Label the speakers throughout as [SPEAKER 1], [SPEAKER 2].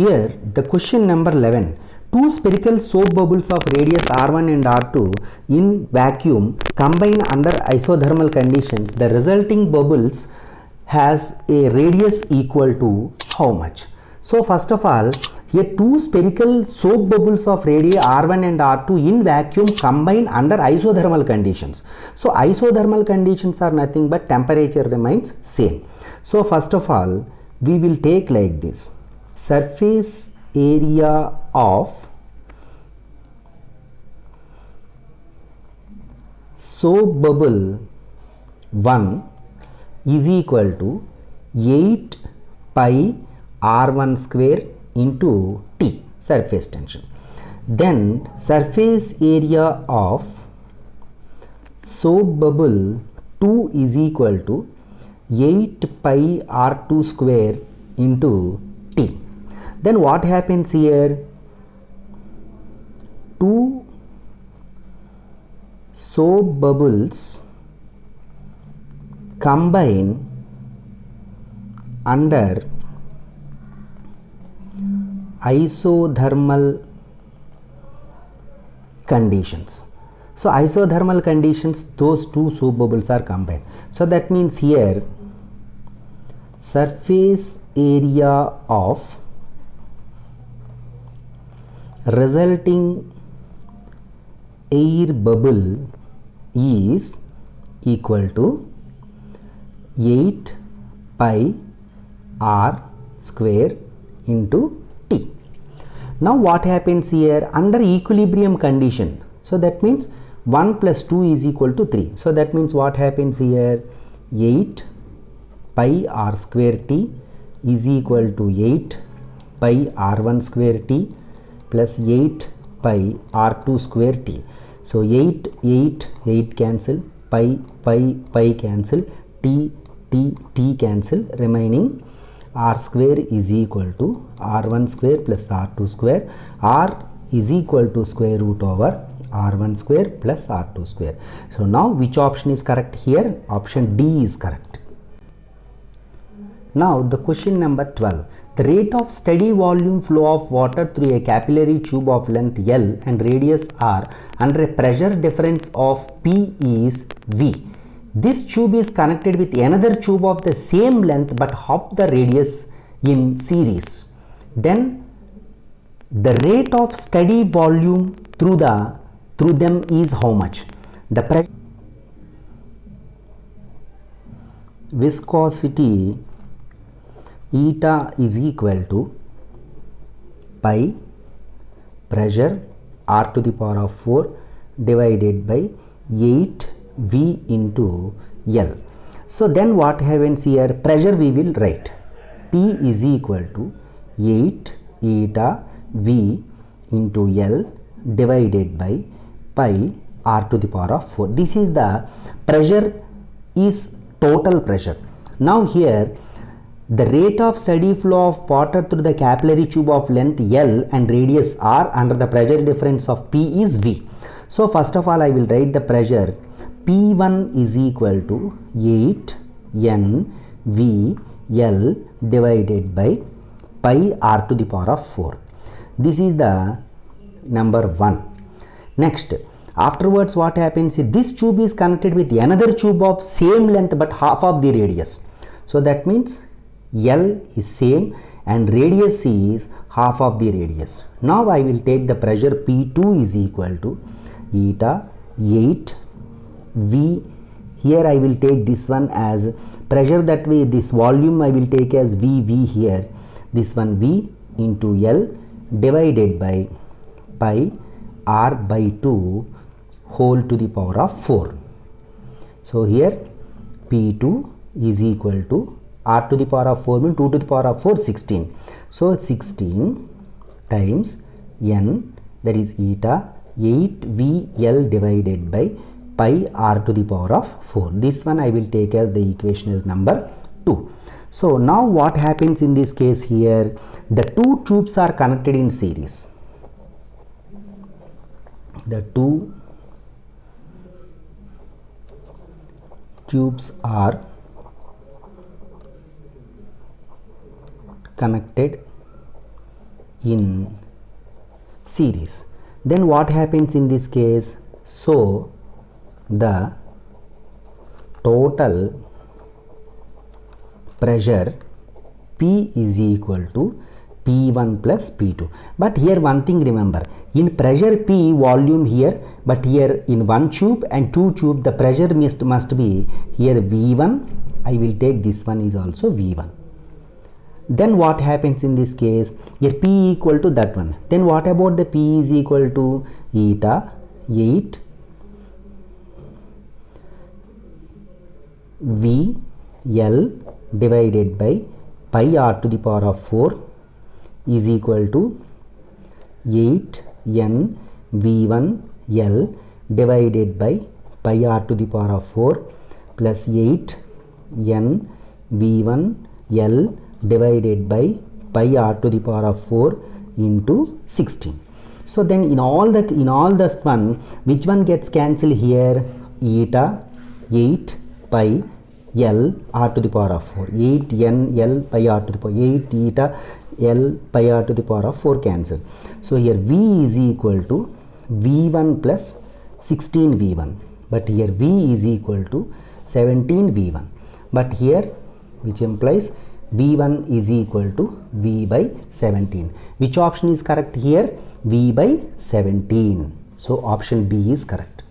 [SPEAKER 1] Here the question number 11. Two spherical soap bubbles of radius r1 and r2 in vacuum combine under isothermal conditions. The resulting bubbles has a radius equal to how much? So first of all, here two spherical soap bubbles of radii r1 and r2 in vacuum combine under isothermal conditions. So isothermal conditions are nothing but temperature remains same. So first of all, we will take like this: surface area of soap bubble 1 is equal to 8 pi r1 square into T, surface tension. Then surface area of soap bubble 2 is equal to 8 pi r2 square into T. Then what happens here? Two soap bubbles combine under isothermal conditions. So isothermal conditions, those two soap bubbles are combined. So that means here surface area of resulting air bubble is equal to 8 pi r square into T. Now what happens here? Under equilibrium condition, so that means 1 plus 2 is equal to 3. So that means what happens here? 8 pi r square T is equal to 8 pi r1 square T plus 8 pi r2 square T. So 8 cancel, pi cancel, T cancel, remaining r square is equal to r1 square plus r2 square. R is equal to square root over r1 square plus r2 square. So now which option is correct here? Option D is correct. Now the question number 12. The rate of steady volume flow of water through a capillary tube of length L and radius R under a pressure difference of P is V. This tube is connected with another tube of the same length but half the radius in series. Then the rate of steady volume through them is how much? The viscosity eta is equal to pi pressure r to the power of 4 divided by 8 V into L. So then what happens here? Pressure we will write P is equal to 8 eta V into L divided by pi r to the power of 4. This is the pressure, is total pressure. Now here the rate of steady flow of water through the capillary tube of length L and radius R under the pressure difference of P is V. So first of all I will write the pressure. P1 is equal to 8 N V L divided by pi r to the power of 4. This is the number 1. Next, afterwards what happens is this tube is connected with another tube of same length but half of the radius. So that means L is same and radius is half of the radius. Now I will take the pressure P2 is equal to eta 8 V. Here I will take this one as pressure, that way this volume I will take as V here, this one V into L divided by pi r by 2 whole to the power of 4. So here P2 is equal to r to the power of 4 means 2 to the power of 4, 16. So 16 times N, that is eta 8 VL divided by pi r to the power of 4. This one I will take as the equation as number 2. So now what happens in this case here? The two tubes are connected in series. The two tubes are connected in series. Then what happens in this case? So the total pressure P is equal to P1 plus P2. But here one thing remember, in pressure P volume here, but here in one tube and two tube the pressure must be here V1. I will take this one is also V1. Then what happens in this case? Here P equal to that one. Then what about the P is equal to eta 8 V L divided by pi r to the power of 4 is equal to 8 n V1 L divided by pi r to the power of 4 plus 8 n V1 L divided by pi r to the power of 4 into 16. So then in all this one, which one gets cancelled here? Eta 8 pi L r to the power of 4, 8 n L pi r to the power 8 eta L pi r to the power of 4 cancel. So here V is equal to V1 plus 16 V1, but here V is equal to 17 V1, but here which implies V1 is equal to V by 17. Which option is correct here? V by 17. So option B is correct.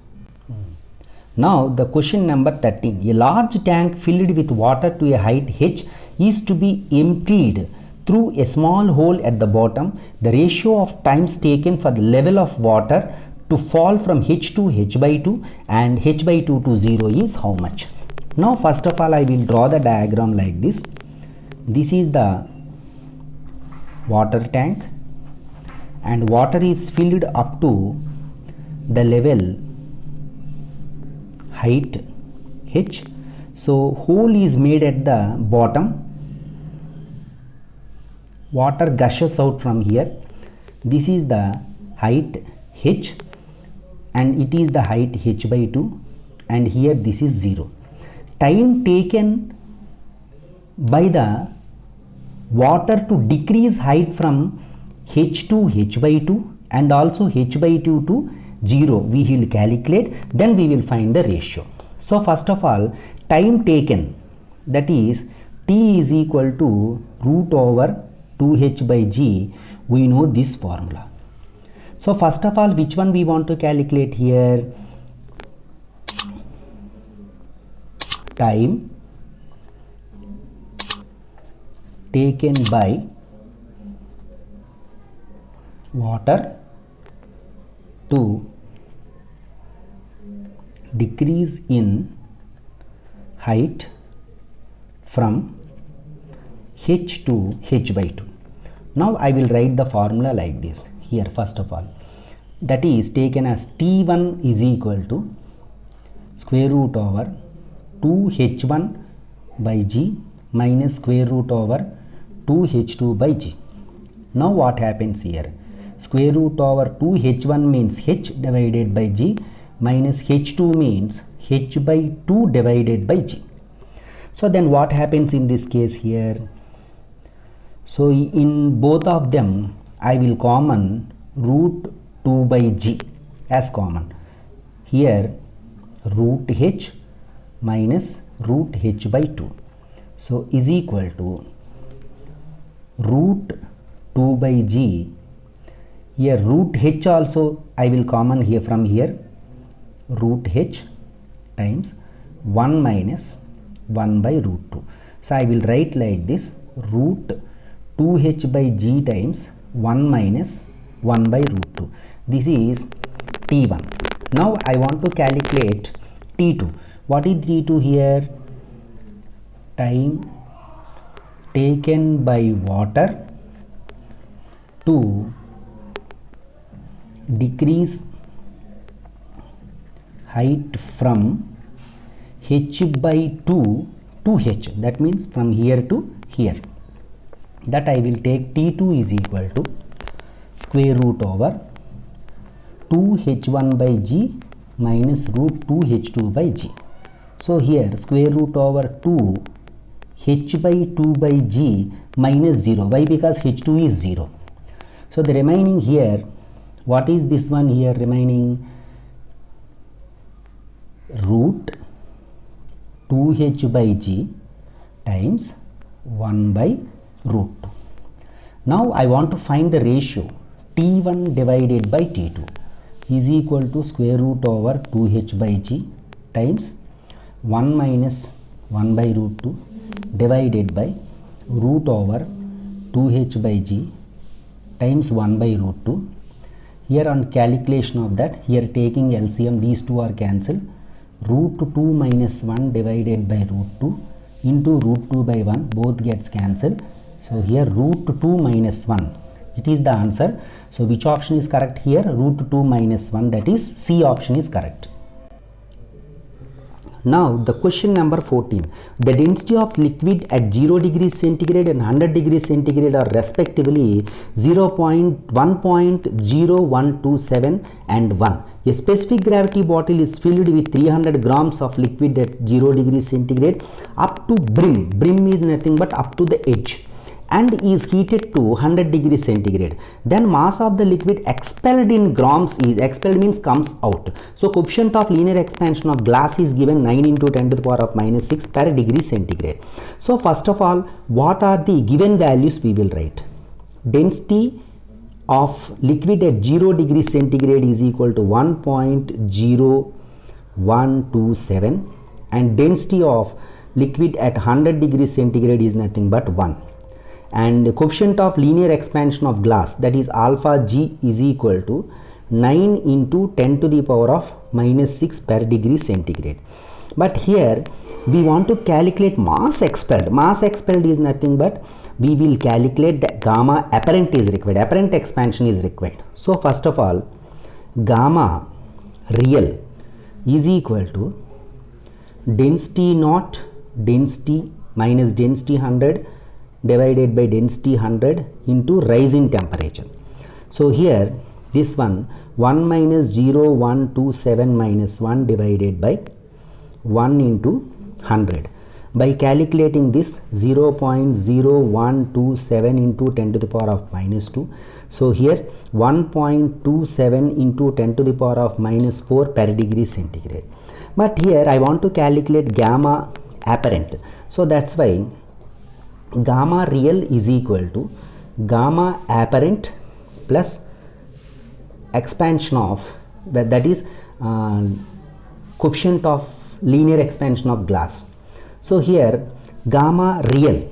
[SPEAKER 1] Now the question number 13. A large tank filled with water to a height h is to be emptied through a small hole at the bottom. The ratio of times taken for the level of water to fall from h to h by 2 and h by 2 to 0 is how much? Now first of all I will draw the diagram like this. This is the water tank and water is filled up to the level height h. So hole is made at the bottom, water gushes out from here. This is the height h and it is the height h by 2 and here this is 0. Time taken by the water to decrease height from h to h by 2 and also h by 2 to 0 we will calculate, then we will find the ratio. So first of all time taken, that is T is equal to root over 2h by g. We know this formula. So first of all which one we want to calculate here? Time taken by water to decrease in height from h to h by 2. Now I will write the formula like this here first of all, that is taken as T1 is equal to square root over 2h1 by g minus square root over 2h2 by g. Now what happens here? Square root over 2h1 means h divided by g minus h2 means h by 2 divided by g. So then what happens in this case here? So in both of them I will common root 2 by g as common. Here root h minus root h by 2. So is equal to root 2 by g. Here root h also I will common here from here, root h times 1 minus 1 by root 2. So I will write like this, root 2h by g times 1 minus 1 by root 2. This is T1. Now I want to calculate T2. What is T2 here? Time taken by water to decrease height from h by 2 to h, that means from here to here. That I will take T2 is equal to square root over 2h1 by g minus root 2h2 by g. So here square root over 2 h by 2 by g minus 0. Why? Because h2 is 0. So the remaining here, what is this one here remaining? Root 2h by g times 1 by root 2. Now I want to find the ratio T1 divided by T2 is equal to square root over 2h by g times 1 minus 1 by root 2 divided by root over 2h by g times 1 by root 2. Here on calculation of that, here taking LCM, these two are cancelled. Root 2 minus 1 divided by root 2 into root 2 by 1 both gets cancelled. So here root 2 minus 1, it is the answer. So which option is correct here? Root 2 minus 1, that is C option is correct. Now the question number 14. The density of liquid at 0 degrees centigrade and 100 degrees centigrade are respectively 0.1.0127 and 1. A specific gravity bottle is filled with 300 grams of liquid at 0 degrees centigrade up to brim. Brim is nothing but up to the edge, and is heated to 100 degrees centigrade. Then mass of the liquid expelled in grams is, expelled means comes out. So coefficient of linear expansion of glass is given 9 into 10 to the power of minus 6 per degree centigrade. So first of all, what are the given values we will write? Density of liquid at 0 degrees centigrade is equal to 1.0127 and density of liquid at 100 degrees centigrade is nothing but 1. And the coefficient of linear expansion of glass, that is alpha g, is equal to 9 into 10 to the power of minus 6 per degree centigrade. But here we want to calculate mass expelled. Mass expelled is nothing but we will calculate the gamma apparent is required. Apparent expansion is required. So first of all, gamma real is equal to density naught, density minus density 100 divided by density 100 into rise in temperature. So here this one 1 minus 0.127 minus 1 divided by 1 into 100. By calculating this 0.0127 into 10 to the power of minus 2. So here 1.27 into 10 to the power of minus 4 per degree centigrade. But here I want to calculate gamma apparent. So that's why gamma real is equal to gamma apparent plus expansion of, that is coefficient of linear expansion of glass. So here gamma real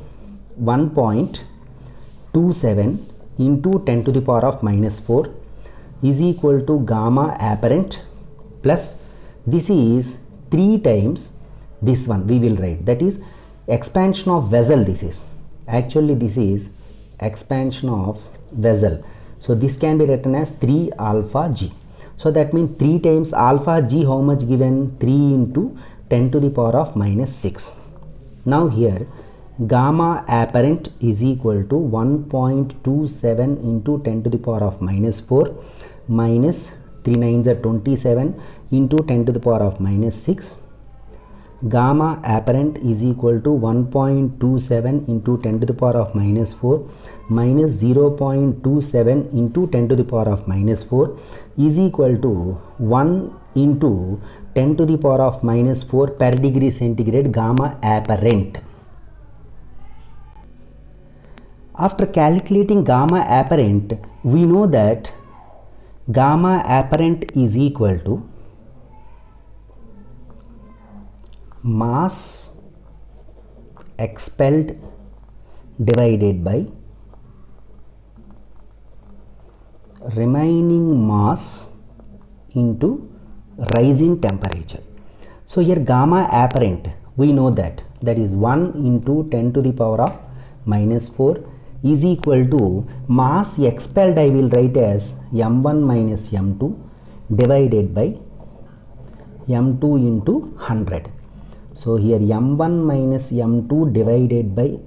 [SPEAKER 1] 1.27 into 10 to the power of minus 4 is equal to gamma apparent plus this is 3 times this one we will write, that is expansion of vessel. This is actually, this is expansion of vessel. So this can be written as 3 alpha g. So that means 3 times alpha g, how much given? 3 into 10 to the power of minus 6. Now here gamma apparent is equal to 1.27 into 10 to the power of minus 4 minus 3 9s are 27 into 10 to the power of minus 6. Gamma apparent is equal to 1.27 into 10 to the power of minus 4 minus 0.27 into 10 to the power of minus 4 is equal to 1 into 10 to the power of minus 4 per degree centigrade gamma apparent. After calculating gamma apparent, we know that gamma apparent is equal to mass expelled divided by remaining mass into rise in temperature. So here gamma apparent, we know that is 1 into 10 to the power of minus 4 is equal to mass expelled, I will write as m1 minus m2 divided by m2 into 100. So here m1 minus m2 divided by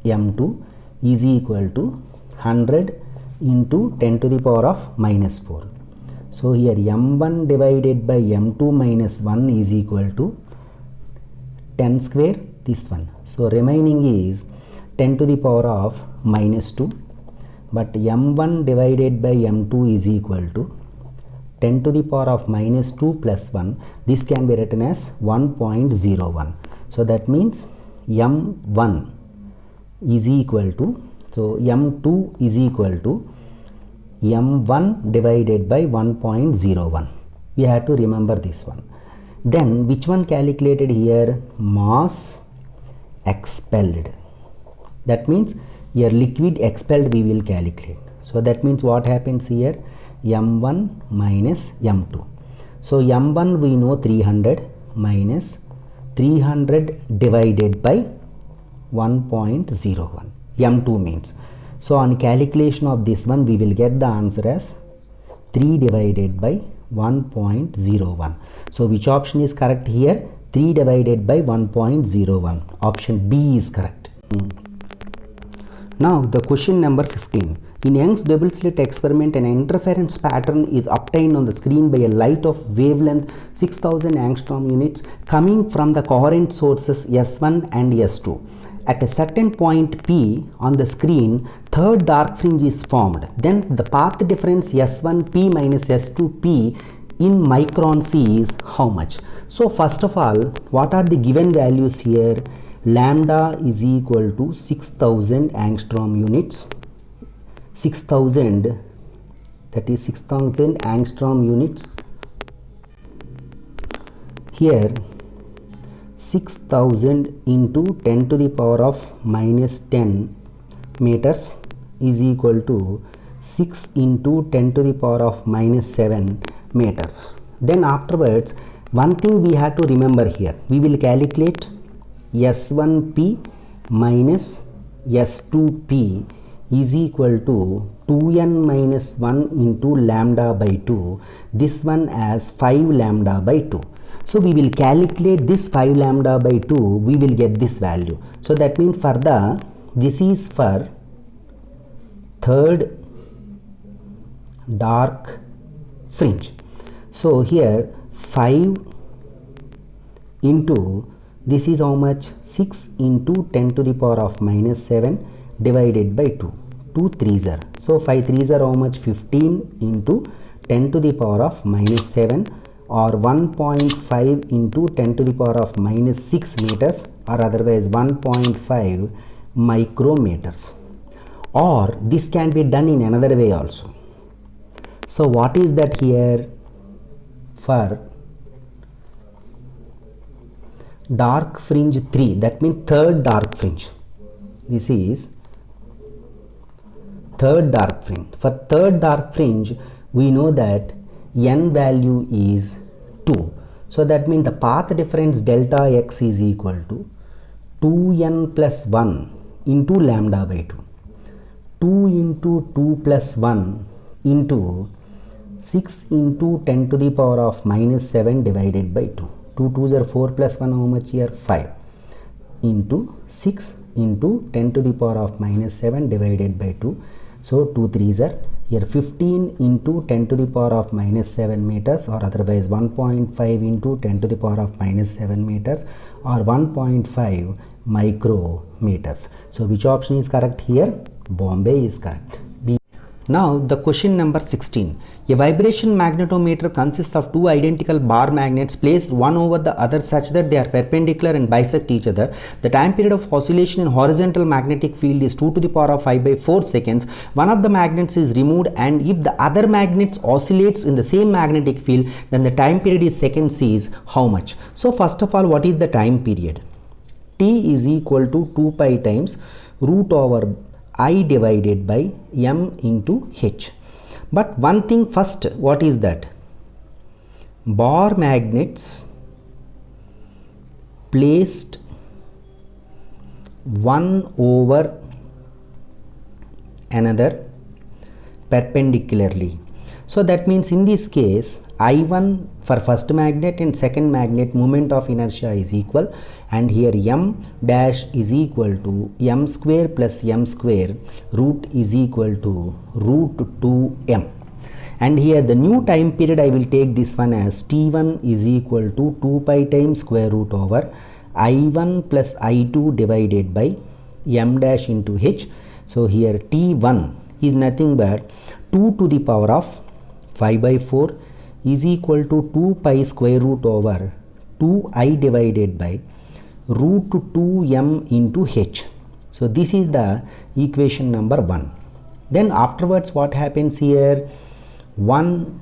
[SPEAKER 1] m2 is equal to 100 into 10 to the power of minus 4. So here m1 divided by m2 minus 1 is equal to 10 square, this one. So remaining is 10 to the power of minus 2 but m1 divided by m2 is equal to 10 to the power of minus 2 plus 1. This can be written as 1.01. So that means m1 is equal to, so m2 is equal to m1 divided by 1.01. We have to remember this one. Then which one calculated here? Mass expelled. That means your liquid expelled we will calculate. So that means what happens here? m1 minus m2. So m1 we know 300 minus 300 divided by 1.01. m2 means. So on calculation of this one we will get the answer as 3 divided by 1.01. So which option is correct here? 3 divided by 1.01. Option B is correct. Now the question number 15. In Young's double slit experiment, an interference pattern is obtained on the screen by a light of wavelength 6000 angstrom units coming from the coherent sources S1 and S2. At a certain point P on the screen, third dark fringe is formed. Then the path difference S1P minus S2P in microns is how much? So first of all, what are the given values here? Lambda is equal to 6000 angstrom units. 6000, that is 6000 angstrom units. Here 6000 into 10 to the power of minus 10 meters is equal to 6 into 10 to the power of minus 7 meters. Then afterwards, one thing we have to remember here, we will calculate S1P minus S2P is equal to 2n minus 1 into lambda by 2, this one as 5 lambda by 2. So we will calculate this 5 lambda by 2, we will get this value. So that means for the, this is for third dark fringe. So here 5 into, this is how much? 6 into 10 to the power of minus 7 divided by 2. 2 3s are. So 5 3s are how much? 15 into 10 to the power of minus 7 or 1.5 into 10 to the power of minus 6 meters or otherwise 1.5 micrometers. Or this can be done in another way also. So what is that here? For dark fringe 3, that means third dark fringe. This is third dark fringe. For third dark fringe, we know that n value is 2. So that means the path difference delta x is equal to 2n plus 1 into lambda by 2. 2 into 2 plus 1 into 6 into 10 to the power of minus 7 divided by 2. 2 2s are 4 plus 1 how much here? 5 into 6 into 10 to the power of minus 7 divided by 2. So 2 3s are here 15 into 10 to the power of minus 7 meters or otherwise 1.5 into 10 to the power of minus 7 meters or 1.5 micrometers. So which option is correct here? Bombay is correct. B. Now the question number 16. A vibration magnetometer consists of two identical bar magnets placed one over the other such that they are perpendicular and bisect each other. The time period of oscillation in horizontal magnetic field is 2 to the power of 5 by 4 seconds. One of the magnets is removed and if the other magnet oscillates in the same magnetic field, then the time period is seconds is how much? So first of all, what is the time period? T is equal to 2 pi times root over I divided by m into h. But one thing first, what is that? Bar magnets placed one over another perpendicularly. So that means in this case I1 for first magnet and second magnet moment of inertia is equal, and here m dash is equal to m square plus m square, root is equal to root 2m, and here the new time period I will take this one as t1 is equal to 2 pi times square root over I1 plus I2 divided by m dash into h. So here t1 is nothing but 2 to the power of 5 by 4 is equal to 2 pi square root over 2I divided by root 2m into h. So this is the equation number 1. Then afterwards what happens here? One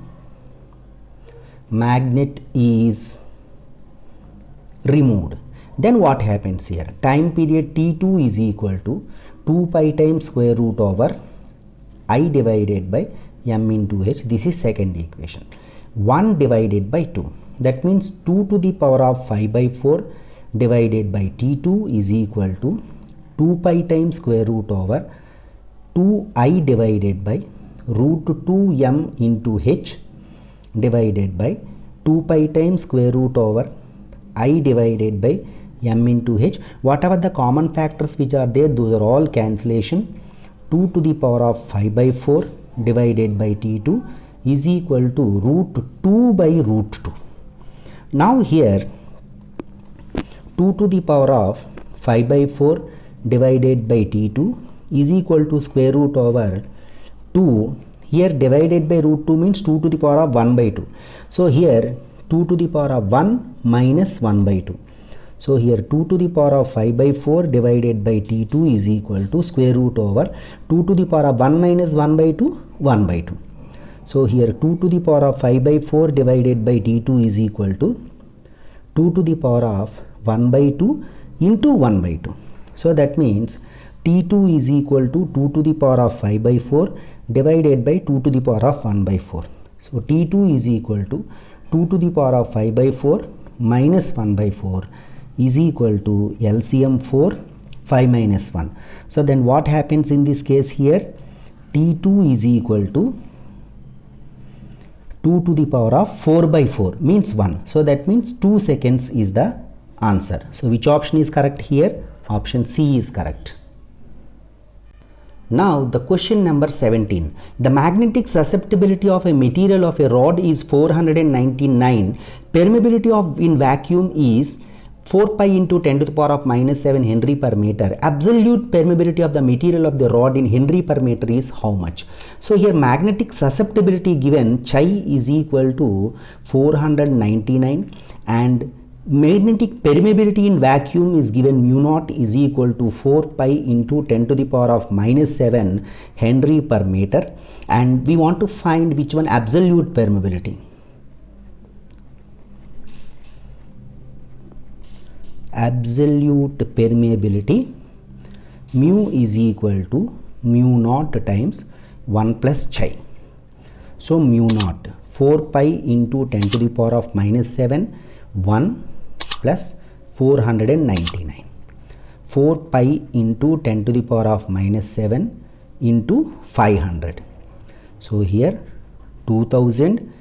[SPEAKER 1] magnet is removed. Then what happens here? Time period t2 is equal to 2 pi times square root over I divided by m into h. This is second equation. 1 divided by 2. That means 2 to the power of 5 by 4 divided by t2 is equal to 2 pi times square root over 2I divided by root 2m into h divided by 2 pi times square root over I divided by m into h. Whatever the common factors which are there, those are all cancellation. 2 to the power of 5 by 4 divided by t2 is equal to root 2 by root 2. Now here 2 to the power of 5 by 4 divided by t2 is equal to square root over 2. Here divided by root 2 means 2 to the power of 1 by 2. So here 2 to the power of 1 minus 1 by 2. So here 2 to the power of 5 by 4 divided by t2 is equal to square root over 2 to the power of 1 minus 1 by 2, 1 by 2. So here 2 to the power of 5 by 4 divided by t2 is equal to 2 to the power of 1 by 2 into 1 by 2. So that means t2 is equal to 2 to the power of 5 by 4 divided by 2 to the power of 1 by 4. So t2 is equal to 2 to the power of 5 by 4 minus 1 by 4 is equal to LCM 4, 5 minus 1. So then what happens in this case here? t2 is equal to 2 to the power of 4 by 4 means 1. So that means 2 seconds is the answer. So which option is correct here? Option C is correct. Now the question number 17. The magnetic susceptibility of a material of a rod is 499. Permeability of in vacuum is 4 pi into 10 to the power of minus 7 Henry per meter. Absolute permeability of the material of the rod in Henry per meter is how much? So here magnetic susceptibility given chi is equal to 499 and magnetic permeability in vacuum is given mu naught is equal to 4 pi into 10 to the power of minus 7 Henry per meter, and we want to find which one absolute permeability. Absolute permeability, mu is equal to mu naught times 1 plus chi. So mu naught 4 pi into 10 to the power of minus 7 1 plus 499. 4 pi into 10 to the power of minus 7 into 500. So here 2000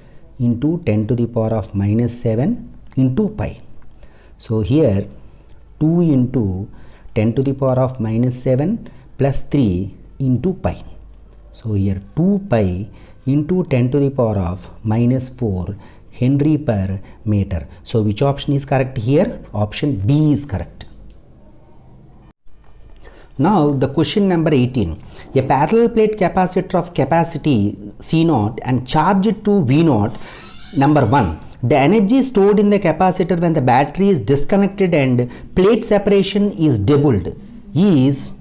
[SPEAKER 1] into 10 to the power of minus 7 into pi. So here 2 into 10 to the power of minus 7 plus 3 into pi. So here 2 pi into 10 to the power of minus 4 Henry per meter. So which option is correct here? Option B is correct. Now the question number 18. A parallel plate capacitor of capacity C0 and charged to V0. Number 1. The energy stored in the capacitor when the battery is disconnected and plate separation is doubled is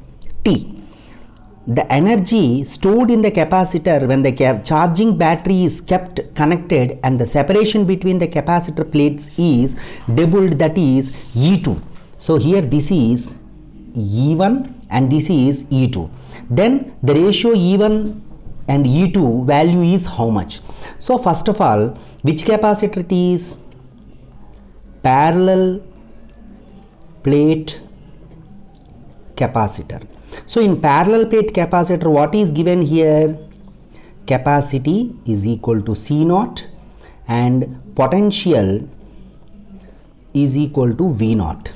[SPEAKER 1] T. The energy stored in the capacitor when the charging battery is kept connected and the separation between the capacitor plates is doubled, that is E2. So here this is E1 and this is E2. Then the ratio E1 and E2 value is how much? So first of all, which capacitor it is? Parallel plate capacitor. So in parallel plate capacitor, what is given here? Capacity is equal to C0 and potential is equal to V0.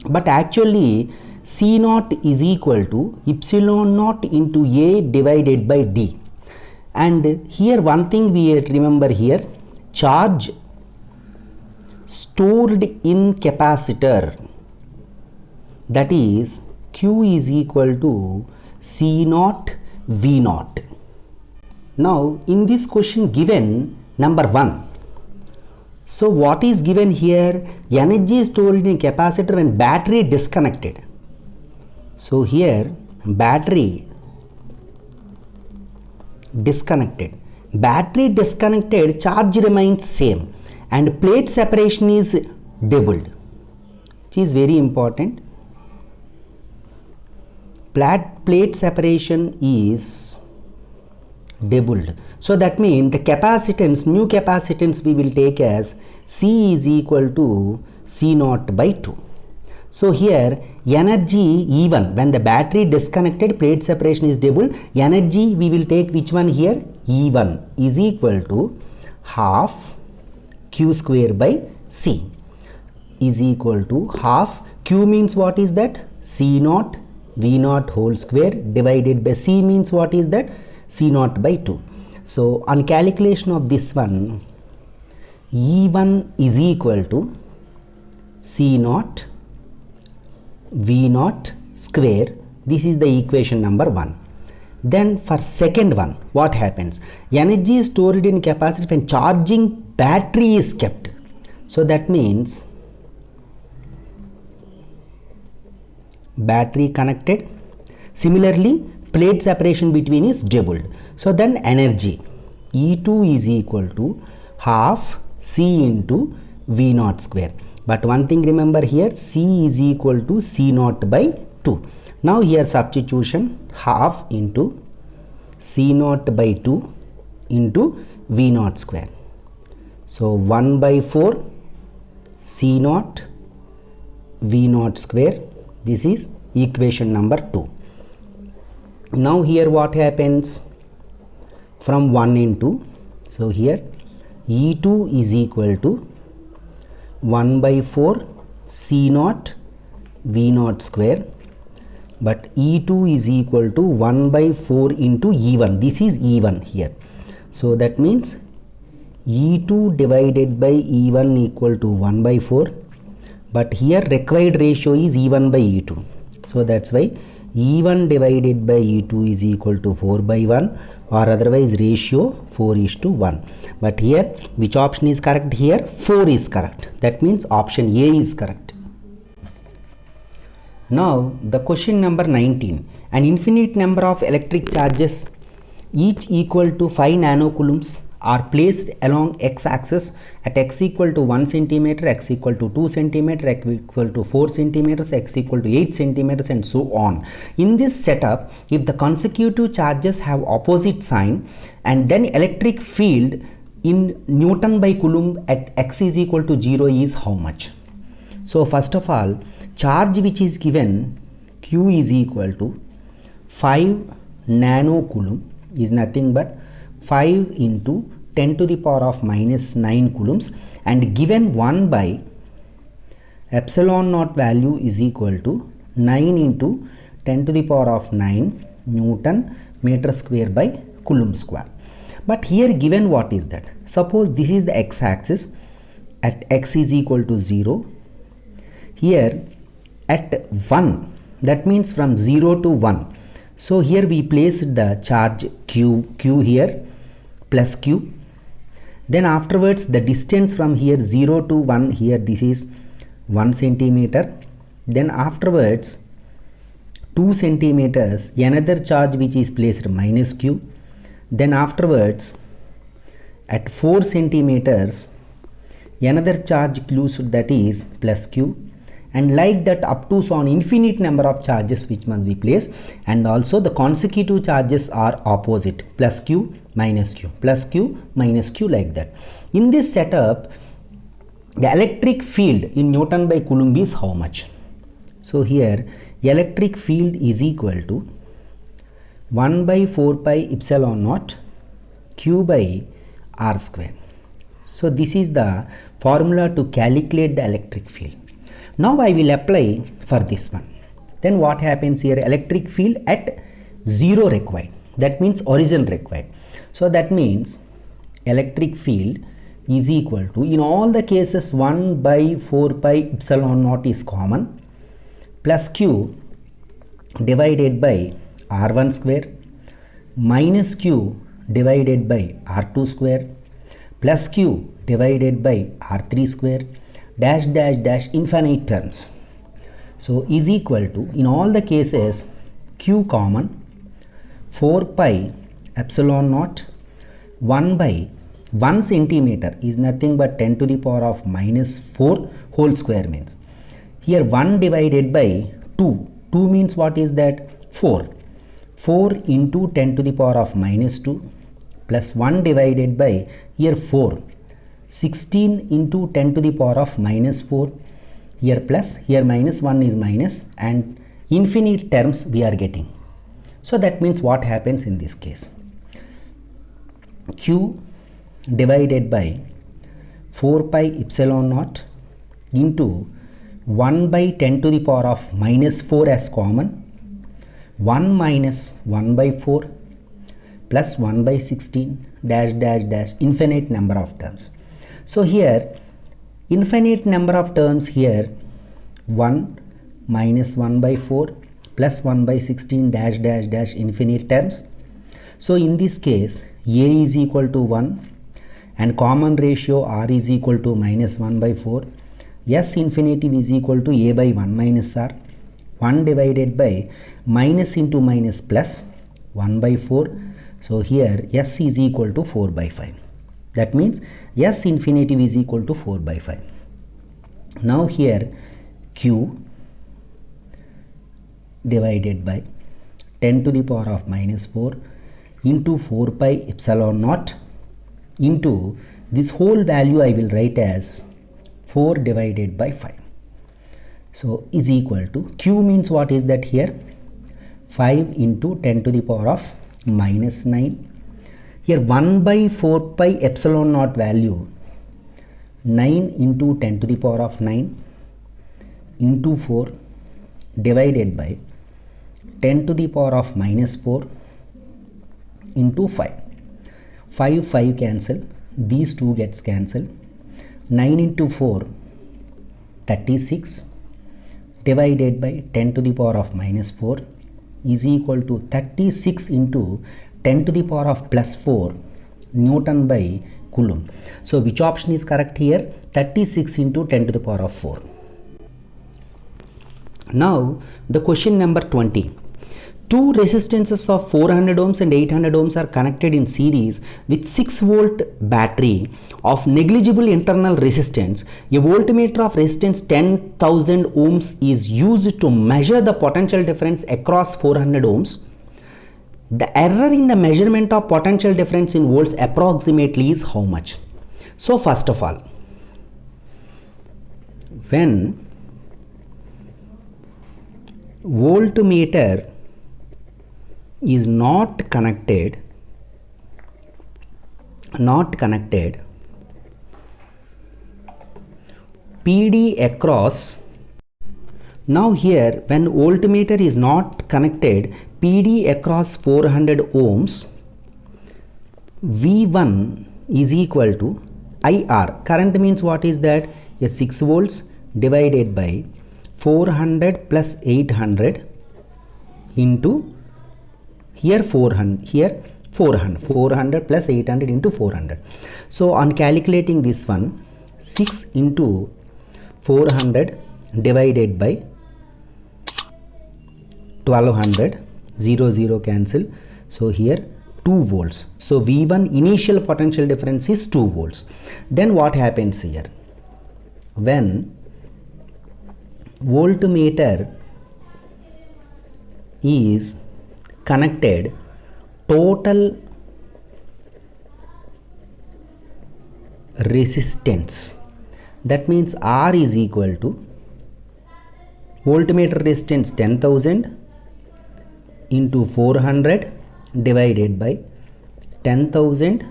[SPEAKER 1] But actually C0 is equal to epsilon naught into A divided by D. And here one thing we remember here, charge stored in capacitor, that is Q is equal to C0 V naught. Now in this question given number 1, so what is given here? Energy stored in capacitor and battery disconnected. So here battery disconnected. Battery disconnected, charge remains same and plate separation is doubled, which is very important. Plate separation is doubled. So that means the capacitance, new capacitance we will take as C is equal to C naught by 2. So here energy even when the battery disconnected, plate separation is doubled, energy we will take which one here? E1 is equal to half Q square by C is equal to half. Q means what is that? C naught V naught whole square divided by C means what is that? C naught by 2. So on calculation of this one, E1 is equal to C naught V naught square. This is the equation number 1. Then for second one, what happens? Energy is stored in capacitor when charging battery is kept. So that means battery connected. Similarly, plate separation between is doubled. So then energy E2 is equal to half C into V naught square. But one thing remember here, C is equal to C naught by 2. Now here substitution, half into C naught by 2 into V naught square. So 1 by 4 C naught V naught square. This is equation number 2. Now here what happens? From 1 into, so here E2 is equal to 1 by 4 C naught V naught square, but E2 is equal to 1 by 4 into E1. This is E1 here. So that means E2 divided by E1 equal to 1 by 4, but here required ratio is E1 by E2. So that's why E1 divided by E2 is equal to 4 by 1, or otherwise ratio 4 is to 1. But here which option is correct? Here 4 is correct. That means option A is correct. Now the question number 19. An infinite number of electric charges each equal to 5 nanocoulombs are placed along x-axis at x equal to 1 centimeter, x equal to 2 centimeter, x equal to 4 centimeters, x equal to 8 centimeters, and so on. In this setup, if the consecutive charges have opposite sign, and then electric field in Newton by Coulomb at x is equal to 0 is how much? So first of all, charge which is given Q is equal to 5 nanocoulomb is nothing but 5 into 10 to the power of minus 9 coulombs, and given 1 by epsilon naught value is equal to 9 into 10 to the power of 9 Newton meter square by Coulomb square. But here given what is that? Suppose this is the x-axis at x is equal to 0. Here at 1, that means from 0 to 1. So here we placed the charge Q here plus Q. Then afterwards the distance from here 0 to 1, here this is 1 centimeter. Then afterwards 2 centimeters, another charge which is placed minus Q. Then afterwards at 4 centimeters, another charge Q, that is plus Q. And like that up to so on infinite number of charges which must be placed, and also the consecutive charges are opposite, plus Q minus Q, plus Q minus Q, like that. In this setup, the electric field in Newton by Coulomb is how much? So here electric field is equal to 1 by 4 pi epsilon naught Q by R square. So this is the formula to calculate the electric field. Now I will apply for this one. Then what happens here? Electric field at 0 required. That means origin required. So that means electric field is equal to, in all the cases 1 by 4 pi epsilon naught is common, plus Q divided by R1 square. minus q divided by r2 square plus q divided by r3 square dash dash dash infinite terms. So is equal to, in all the cases, q common 4 pi epsilon naught 1 by 1 centimeter is nothing but 10 to the power of minus 4 whole square means. Here 1 divided by 2. 2 means what is that? 4. 4 into 10 to the power of minus 2 plus 1 divided by here 4. 16 into 10 to the power of minus 4. Here plus, here minus 1 is minus, and infinite terms we are getting. So that means what happens in this case? Q divided by 4 pi epsilon naught into 1 by 10 to the power of minus 4 as common, 1 minus 1 by 4 plus 1 by 16 dash dash dash infinite number of terms. So here infinite number of terms here 1 minus 1 by 4 plus 1 by 16 dash dash dash infinite terms. So in this case a is equal to 1 and common ratio r is equal to minus 1 by 4. S infinitive is equal to a by 1 minus r. 1 divided by minus into minus plus 1 by 4. So here S is equal to 4 by 5. That means S infinitive is equal to 4 by 5. Now here Q divided by 10 to the power of minus 4 into 4 pi epsilon naught into this whole value I will write as 4 divided by 5. So is equal to, Q means what is that here? 5 into 10 to the power of minus 9. Here 1 by 4 pi epsilon naught value 9 into 10 to the power of 9 into 4 divided by 10 to the power of minus 4 into 5. 5 cancel, these two gets cancelled. 9 into 4 36 divided by 10 to the power of minus 4 is equal to 36 into 10 to the power of plus 4 Newton by Coulomb. So which option is correct here? 36 into 10 to the power of 4. Now the question number 20. Two resistances of 400 ohms and 800 ohms are connected in series with 6 volt battery of negligible internal resistance. A voltmeter of resistance 10,000 ohms is used to measure the potential difference across 400 ohms. The error in the measurement of potential difference in volts approximately is how much? So first of all, when voltmeter is not connected, PD across, now here when voltmeter is not connected, PD across 400 ohms, V1 is equal to IR. Current means what is that? 6 volts divided by 400 plus 800 into here 400 plus 800 into 400. So on calculating this one, 6 into 400 divided by 1200, 0 cancel. So here 2 volts. So V1 initial potential difference is 2 volts. Then what happens here? When voltmeter is connected, total resistance, that means R is equal to voltmeter resistance 10,000 into 400 divided by 10,000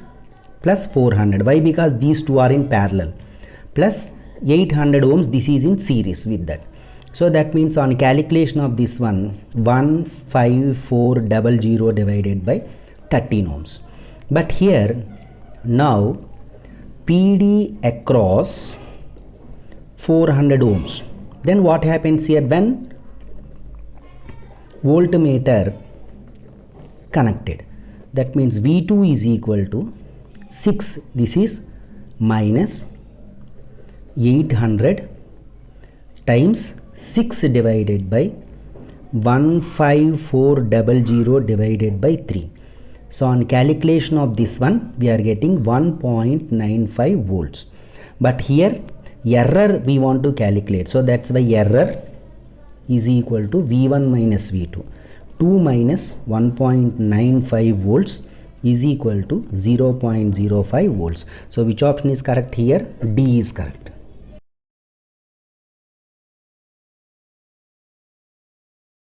[SPEAKER 1] plus 400. Why? Because these two are in parallel, plus 800 ohms, this is in series with that. So that means on calculation of this one, 15400 divided by 13 ohms. But here now PD across 400 ohms. Then what happens here? When voltmeter connected, that means V2 is equal to 6, this is minus 800 times 6 divided by 15400 divided by 3. So on calculation of this one, we are getting 1.95 volts. But here error we want to calculate. So that's why error is equal to V1 minus V2. 2 minus 1.95 volts is equal to 0.05 volts. So which option is correct here? D is correct.